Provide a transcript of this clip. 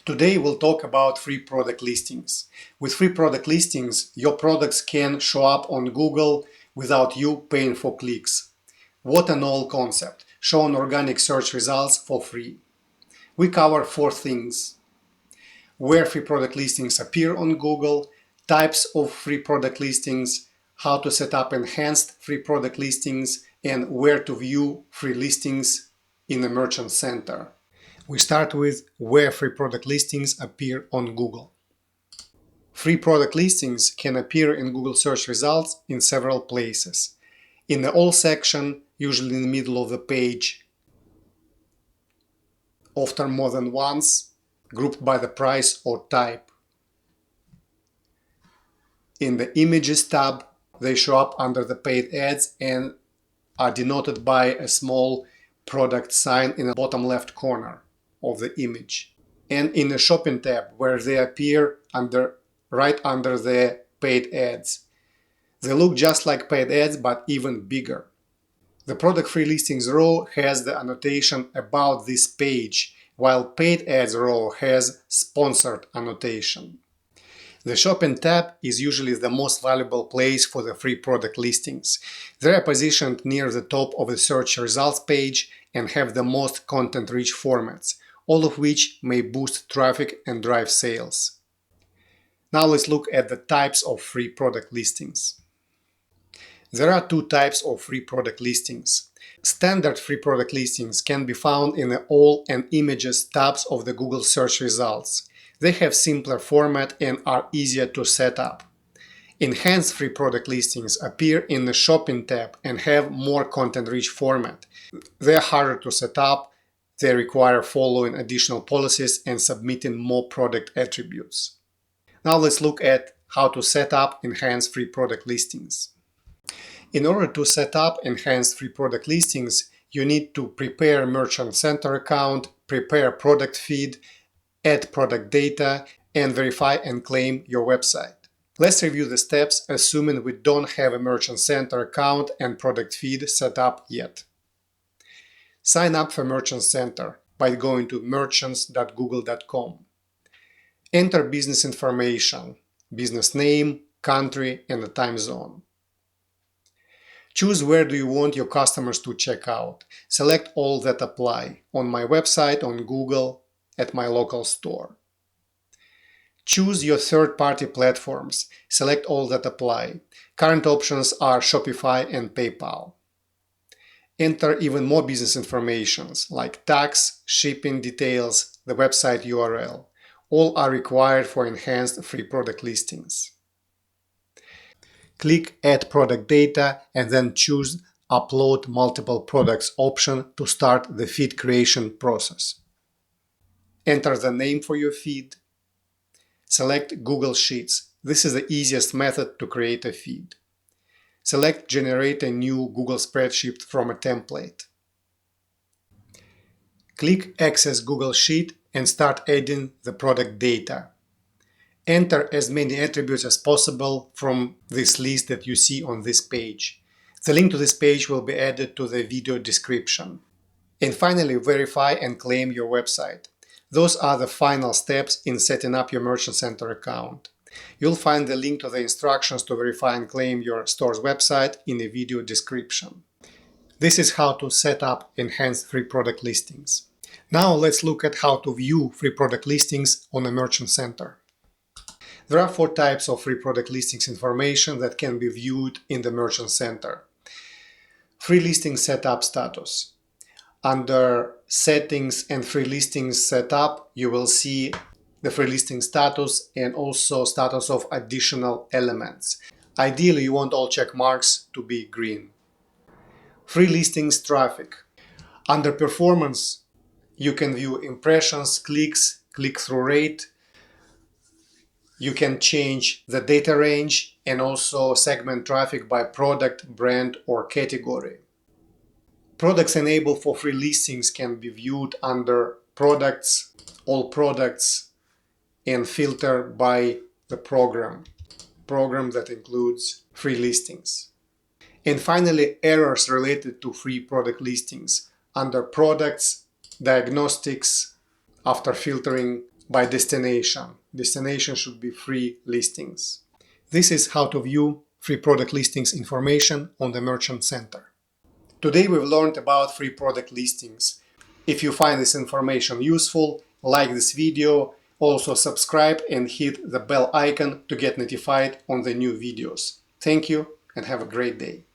Today we'll talk about free product listings. With free product listings, your products can show up on Google without you paying for clicks. What an old concept, showing organic search results for free. We cover 4 things: where free product listings appear on Google, types of free product listings, how to set up enhanced free product listings, and where to view free listings in the Merchant Center. We start with where free product listings appear on Google. Free product listings can appear in Google search results in several places. In the All section, usually in the middle of the page, often more than once, grouped by the price or type. In the Images tab, they show up under the paid ads and are denoted by a small product sign in the bottom left corner of the image. And in the Shopping tab, where they appear right under the paid ads. They look just like paid ads, but even bigger. The product free listings row has the annotation about this page, while paid ads row has sponsored annotation. The Shopping tab is usually the most valuable place for the free product listings. They are positioned near the top of the search results page and have the most content-rich formats, all of which may boost traffic and drive sales. Now let's look at the types of free product listings. There are 2 types of free product listings. Standard free product listings can be found in the All and Images tabs of the Google search results. They have simpler format and are easier to set up. Enhanced free product listings appear in the Shopping tab and have more content-rich format. They are harder to set up. They require following additional policies and submitting more product attributes. Now let's look at how to set up enhanced free product listings. In order to set up enhanced free product listings, you need to prepare a Merchant Center account, prepare a product feed, add product data, and verify and claim your website. Let's review the steps, assuming we don't have a Merchant Center account and product feed set up yet. Sign up for Merchant Center by going to merchants.google.com. Enter business information, business name, country, and the time zone. Choose where do you want your customers to check out. Select all that apply: on my website, on Google, at my local store. Choose your third-party platforms. Select all that apply. Current options are Shopify and PayPal. Enter even more business information like tax, shipping details, the website URL. All are required for enhanced free product listings. Click Add Product Data and then choose Upload Multiple Products option to start the feed creation process. Enter the name for your feed. Select Google Sheets. This is the easiest method to create a feed. Select Generate a new Google spreadsheet from a template. Click Access Google Sheet and start adding the product data. Enter as many attributes as possible from this list that you see on this page. The link to this page will be added to the video description. And finally, verify and claim your website. Those are the final steps in setting up your Merchant Center account. You'll find the link to the instructions to verify and claim your store's website in the video description. This is how to set up enhanced free product listings. Now let's look at how to view free product listings on the Merchant Center. There are 4 types of free product listings information that can be viewed in the Merchant Center. Free listing setup status. Under Settings and Free Listings Setup, you will see the free listing status and also status of additional elements. Ideally, you want all check marks to be green. Free listings traffic. Under Performance, you can view impressions, clicks, click-through rate. You can change the data range and also segment traffic by product, brand, or category. Products enabled for free listings can be viewed under Products, All Products, and filter by the program that includes free listings. And finally, errors related to free product listings under Products, Diagnostics, after filtering by destination. Destination should be free listings. This is how to view free product listings information on the Merchant Center. Today we've learned about free product listings. If you find this information useful, like this video, also subscribe and hit the bell icon to get notified on the new videos. Thank you and have a great day.